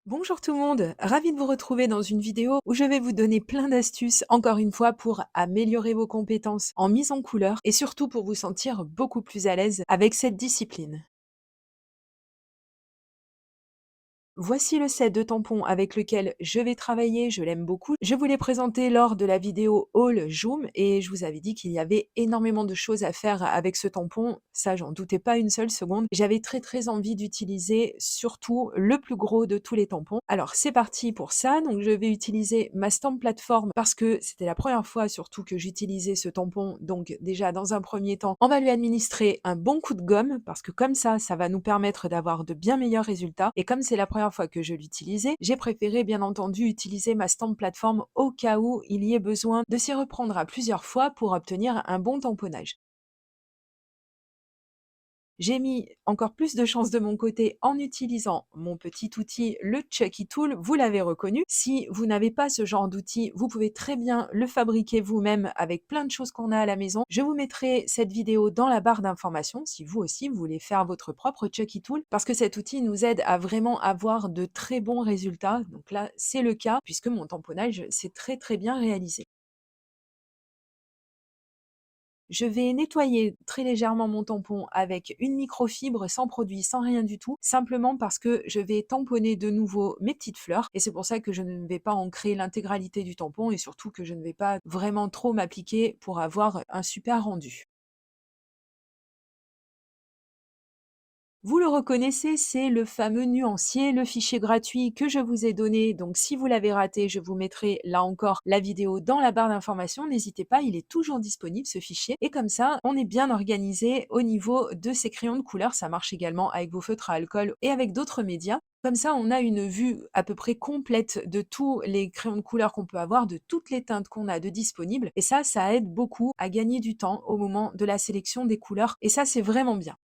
Bonjour tout le monde, ravi de vous retrouver dans une vidéo où je vais vous donner plein d'astuces, encore une fois, pour améliorer vos compétences en mise en couleur et surtout pour vous sentir beaucoup plus à l'aise avec cette discipline. Voici le set de tampons avec lequel je vais travailler, je l'aime beaucoup. Je vous l'ai présenté lors de la vidéo Haul Joom et je vous avais dit qu'il y avait énormément de choses à faire avec ce tampon. Ça, j'en doutais pas une seule seconde. J'avais très envie d'utiliser surtout le plus gros de tous les tampons. Alors c'est parti pour ça. Donc je vais utiliser ma stamp plateforme parce que c'était la première fois surtout que j'utilisais ce tampon. Donc déjà dans un premier temps, on va lui administrer un bon coup de gomme parce que comme ça va nous permettre d'avoir de bien meilleurs résultats. Et comme c'est la première fois que je l'utilisais, j'ai préféré bien entendu utiliser ma stamp plateforme au cas où il y ait besoin de s'y reprendre à plusieurs fois pour obtenir un bon tamponnage. J'ai mis encore plus de chance de mon côté en utilisant mon petit outil, le Chucky Tool. Vous l'avez reconnu. Si vous n'avez pas ce genre d'outil, vous pouvez très bien le fabriquer vous-même avec plein de choses qu'on a à la maison. Je vous mettrai cette vidéo dans la barre d'informations si vous aussi vous voulez faire votre propre Chucky Tool parce que cet outil nous aide à vraiment avoir de très bons résultats. Donc là, c'est le cas puisque mon tamponnage s'est très bien réalisé. Je vais nettoyer très légèrement mon tampon avec une microfibre sans produit, sans rien du tout, simplement parce que je vais tamponner de nouveau mes petites fleurs et c'est pour ça que je ne vais pas ancrer l'intégralité du tampon et surtout que je ne vais pas vraiment trop m'appliquer pour avoir un super rendu. Vous le reconnaissez, c'est le fameux nuancier, le fichier gratuit que je vous ai donné. Donc si vous l'avez raté, je vous mettrai là encore la vidéo dans la barre d'informations. N'hésitez pas, il est toujours disponible ce fichier. Et comme ça, on est bien organisé au niveau de ces crayons de couleur. Ça marche également avec vos feutres à alcool et avec d'autres médias. Comme ça, on a une vue à peu près complète de tous les crayons de couleur qu'on peut avoir, de toutes les teintes qu'on a de disponibles. Et ça aide beaucoup à gagner du temps au moment de la sélection des couleurs. Et ça, c'est vraiment bien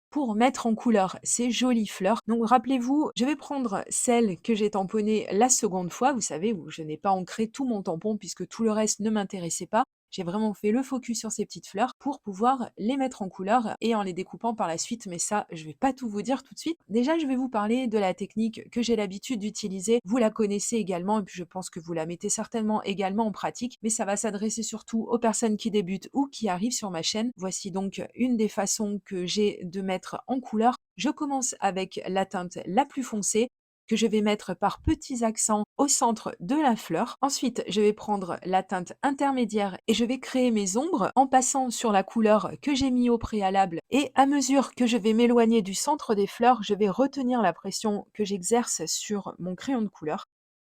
pour mettre en couleur ces jolies fleurs. Donc rappelez-vous, je vais prendre celle que j'ai tamponnée la seconde fois, vous savez, où je n'ai pas ancré tout mon tampon puisque tout le reste ne m'intéressait pas. J'ai vraiment fait le focus sur ces petites fleurs pour pouvoir les mettre en couleur et en les découpant par la suite, mais ça, je vais pas tout vous dire tout de suite. Déjà, je vais vous parler de la technique que j'ai l'habitude d'utiliser. Vous la connaissez également et puis je pense que vous la mettez certainement également en pratique, mais ça va s'adresser surtout aux personnes qui débutent ou qui arrivent sur ma chaîne. Voici donc une des façons que j'ai de mettre en couleur. Je commence avec la teinte la plus foncée que je vais mettre par petits accents au centre de la fleur. Ensuite, je vais prendre la teinte intermédiaire et je vais créer mes ombres en passant sur la couleur que j'ai mis au préalable. Et à mesure que je vais m'éloigner du centre des fleurs, je vais retenir la pression que j'exerce sur mon crayon de couleur.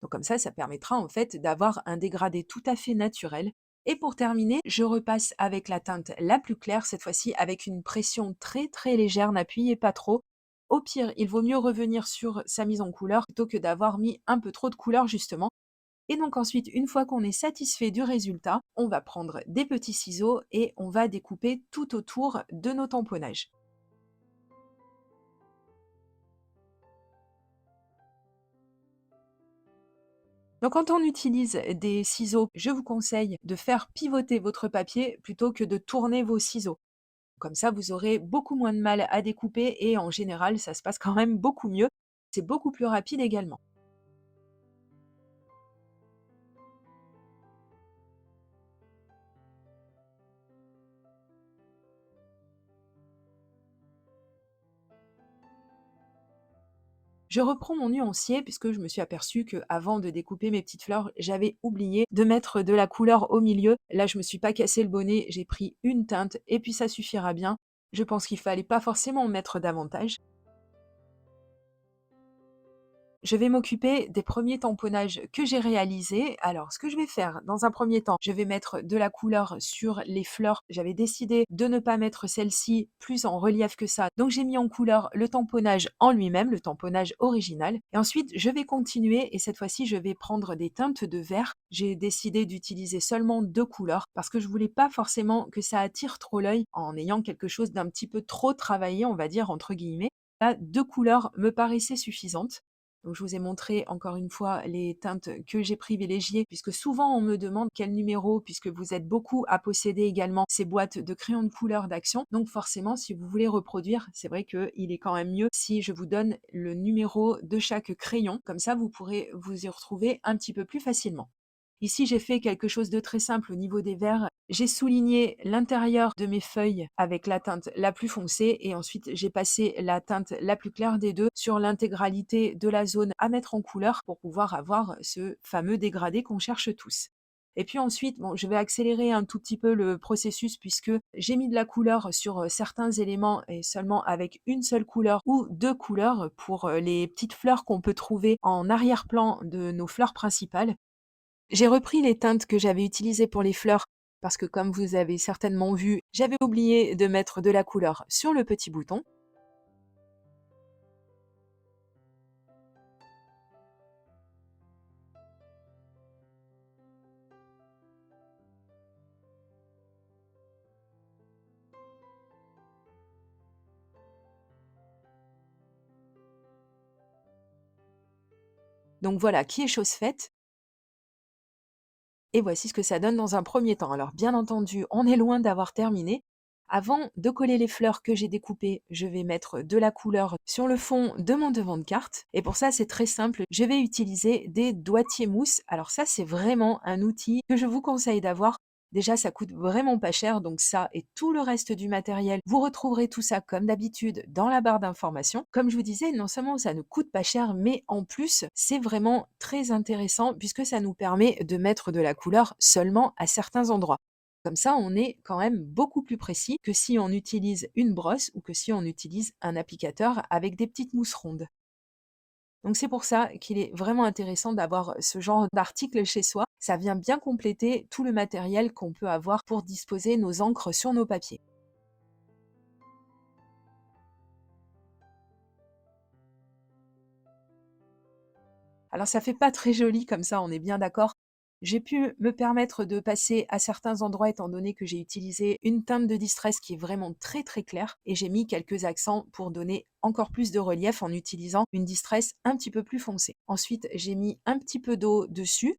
Donc comme ça permettra en fait d'avoir un dégradé tout à fait naturel. Et pour terminer, je repasse avec la teinte la plus claire, cette fois-ci avec une pression très légère, n'appuyez pas trop. Au pire, il vaut mieux revenir sur sa mise en couleur plutôt que d'avoir mis un peu trop de couleur justement. Et donc ensuite, une fois qu'on est satisfait du résultat, on va prendre des petits ciseaux et on va découper tout autour de nos tamponnages. Donc quand on utilise des ciseaux, je vous conseille de faire pivoter votre papier plutôt que de tourner vos ciseaux. Comme ça, vous aurez beaucoup moins de mal à découper et en général, ça se passe quand même beaucoup mieux. C'est beaucoup plus rapide également. Je reprends mon nuancier puisque je me suis aperçue que avant de découper mes petites fleurs, j'avais oublié de mettre de la couleur au milieu. Là, je me suis pas cassé le bonnet, j'ai pris une teinte et puis ça suffira bien. Je pense qu'il fallait pas forcément en mettre davantage. Je vais m'occuper des premiers tamponnages que j'ai réalisés. Alors, ce que je vais faire dans un premier temps, je vais mettre de la couleur sur les fleurs. J'avais décidé de ne pas mettre celle-ci plus en relief que ça. Donc, j'ai mis en couleur le tamponnage en lui-même, le tamponnage original. Et ensuite, je vais continuer et cette fois-ci, je vais prendre des teintes de vert. J'ai décidé d'utiliser seulement deux couleurs parce que je voulais pas forcément que ça attire trop l'œil en ayant quelque chose d'un petit peu trop travaillé, on va dire, entre guillemets. Là, deux couleurs me paraissaient suffisantes. Donc je vous ai montré encore une fois les teintes que j'ai privilégiées, puisque souvent on me demande quel numéro, puisque vous êtes beaucoup à posséder également ces boîtes de crayons de couleur d'Action. Donc forcément, si vous voulez reproduire, c'est vrai qu'il est quand même mieux si je vous donne le numéro de chaque crayon. Comme ça, vous pourrez vous y retrouver un petit peu plus facilement. Ici, j'ai fait quelque chose de très simple au niveau des verres. J'ai souligné l'intérieur de mes feuilles avec la teinte la plus foncée et ensuite j'ai passé la teinte la plus claire des deux sur l'intégralité de la zone à mettre en couleur pour pouvoir avoir ce fameux dégradé qu'on cherche tous. Et puis ensuite, bon, je vais accélérer un tout petit peu le processus puisque j'ai mis de la couleur sur certains éléments et seulement avec une seule couleur ou deux couleurs pour les petites fleurs qu'on peut trouver en arrière-plan de nos fleurs principales. J'ai repris les teintes que j'avais utilisées pour les fleurs parce que comme vous avez certainement vu, j'avais oublié de mettre de la couleur sur le petit bouton. Donc voilà, qui est chose faite. Et voici ce que ça donne dans un premier temps. Alors bien entendu, on est loin d'avoir terminé. Avant de coller les fleurs que j'ai découpées, je vais mettre de la couleur sur le fond de mon devant de carte. Et pour ça, c'est très simple. Je vais utiliser des doigtiers mousse. Alors ça, c'est vraiment un outil que je vous conseille d'avoir. Déjà, ça coûte vraiment pas cher, donc ça et tout le reste du matériel, vous retrouverez tout ça comme d'habitude dans la barre d'informations. Comme je vous disais, non seulement ça ne coûte pas cher, mais en plus, c'est vraiment très intéressant puisque ça nous permet de mettre de la couleur seulement à certains endroits. Comme ça, on est quand même beaucoup plus précis que si on utilise une brosse ou que si on utilise un applicateur avec des petites mousses rondes. Donc c'est pour ça qu'il est vraiment intéressant d'avoir ce genre d'article chez soi. Ça vient bien compléter tout le matériel qu'on peut avoir pour disposer nos encres sur nos papiers. Alors ça fait pas très joli comme ça, on est bien d'accord. J'ai pu me permettre de passer à certains endroits étant donné que j'ai utilisé une teinte de distress qui est vraiment très très claire et j'ai mis quelques accents pour donner encore plus de relief en utilisant une distress un petit peu plus foncée. Ensuite, j'ai mis un petit peu d'eau dessus.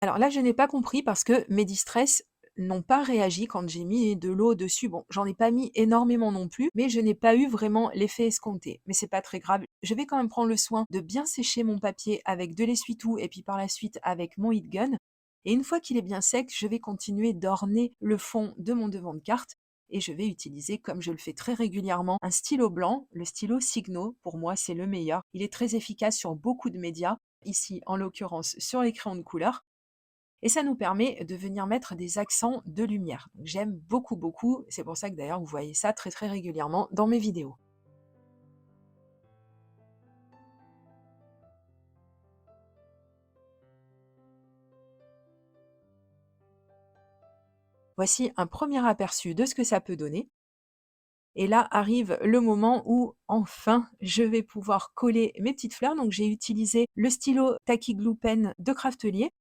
Alors là, je n'ai pas compris parce que mes distress n'ont pas réagi quand j'ai mis de l'eau dessus. Bon, j'en ai pas mis énormément non plus, mais je n'ai pas eu vraiment l'effet escompté. Mais c'est pas très grave. Je vais quand même prendre le soin de bien sécher mon papier avec de l'essuie-tout et puis par la suite avec mon heat gun. Et une fois qu'il est bien sec, je vais continuer d'orner le fond de mon devant de carte. Et je vais utiliser, comme je le fais très régulièrement, un stylo blanc, le stylo Signo. Pour moi, c'est le meilleur. Il est très efficace sur beaucoup de médias. Ici, en l'occurrence, sur les crayons de couleur. Et ça nous permet de venir mettre des accents de lumière. Donc j'aime beaucoup, beaucoup. C'est pour ça que d'ailleurs, vous voyez ça très, très régulièrement dans mes vidéos. Voici un premier aperçu de ce que ça peut donner. Et là arrive le moment où, enfin, je vais pouvoir coller mes petites fleurs. Donc j'ai utilisé le stylo Tacky Glue Pen de Craftelier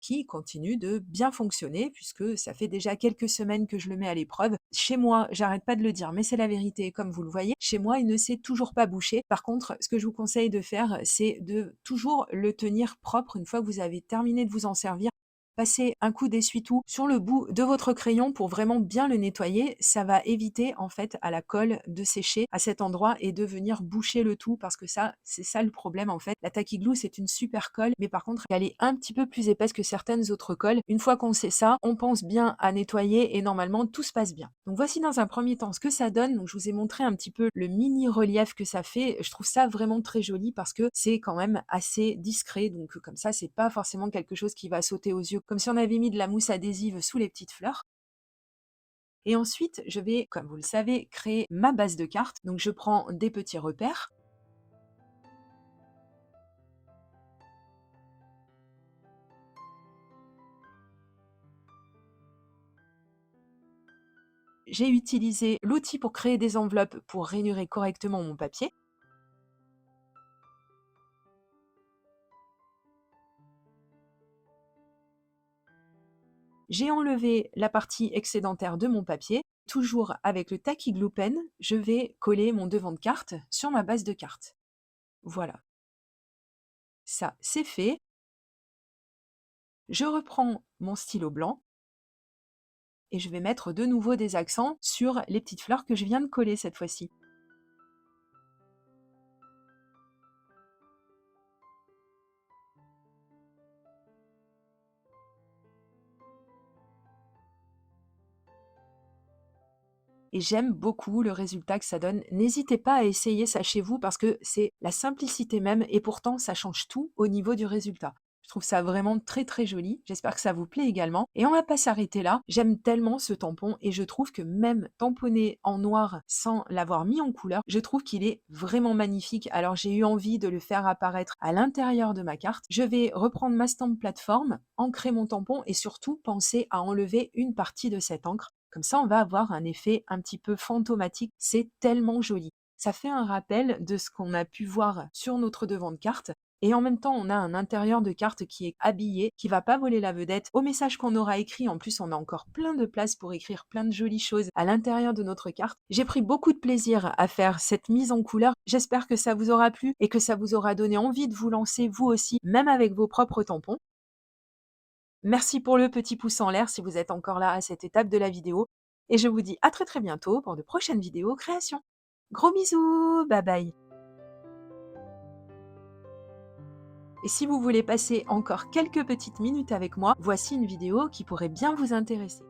qui continue de bien fonctionner puisque ça fait déjà quelques semaines que je le mets à l'épreuve. Chez moi, j'arrête pas de le dire, mais c'est la vérité, comme vous le voyez, chez moi, il ne s'est toujours pas bouché. Par contre, ce que je vous conseille de faire, c'est de toujours le tenir propre une fois que vous avez terminé de vous en servir. Passez un coup d'essuie-tout sur le bout de votre crayon pour vraiment bien le nettoyer. Ça va éviter en fait à la colle de sécher à cet endroit et de venir boucher le tout parce que ça, c'est ça le problème en fait. La Tacky Glue, c'est une super colle, mais par contre, elle est un petit peu plus épaisse que certaines autres colles. Une fois qu'on sait ça, on pense bien à nettoyer et normalement tout se passe bien. Donc voici dans un premier temps ce que ça donne. Donc je vous ai montré un petit peu le mini relief que ça fait. Je trouve ça vraiment très joli parce que c'est quand même assez discret. Donc comme ça, c'est pas forcément quelque chose qui va sauter aux yeux comme si on avait mis de la mousse adhésive sous les petites fleurs. Et ensuite, je vais, comme vous le savez, créer ma base de cartes. Donc je prends des petits repères. J'ai utilisé l'outil pour créer des enveloppes pour rayurer correctement mon papier. J'ai enlevé la partie excédentaire de mon papier. Toujours avec le Tacky Glue Pen, je vais coller mon devant de carte sur ma base de carte. Voilà, ça, c'est fait. Je reprends mon stylo blanc et je vais mettre de nouveau des accents sur les petites fleurs que je viens de coller cette fois-ci. Et j'aime beaucoup le résultat que ça donne. N'hésitez pas à essayer ça chez vous parce que c'est la simplicité même et pourtant ça change tout au niveau du résultat. Je trouve ça vraiment très très joli. J'espère que ça vous plaît également. Et on va pas s'arrêter là. J'aime tellement ce tampon et je trouve que même tamponné en noir sans l'avoir mis en couleur, je trouve qu'il est vraiment magnifique. Alors j'ai eu envie de le faire apparaître à l'intérieur de ma carte. Je vais reprendre ma stamp plateforme, ancrer mon tampon et surtout penser à enlever une partie de cette encre. Comme ça, on va avoir un effet un petit peu fantomatique. C'est tellement joli. Ça fait un rappel de ce qu'on a pu voir sur notre devant de carte. Et en même temps, on a un intérieur de carte qui est habillé, qui va pas voler la vedette au message qu'on aura écrit. En plus, on a encore plein de place pour écrire plein de jolies choses à l'intérieur de notre carte. J'ai pris beaucoup de plaisir à faire cette mise en couleur. J'espère que ça vous aura plu et que ça vous aura donné envie de vous lancer vous aussi, même avec vos propres tampons. Merci pour le petit pouce en l'air si vous êtes encore là à cette étape de la vidéo. Et je vous dis à très très bientôt pour de prochaines vidéos création. Gros bisous, bye bye. Et si vous voulez passer encore quelques petites minutes avec moi, voici une vidéo qui pourrait bien vous intéresser.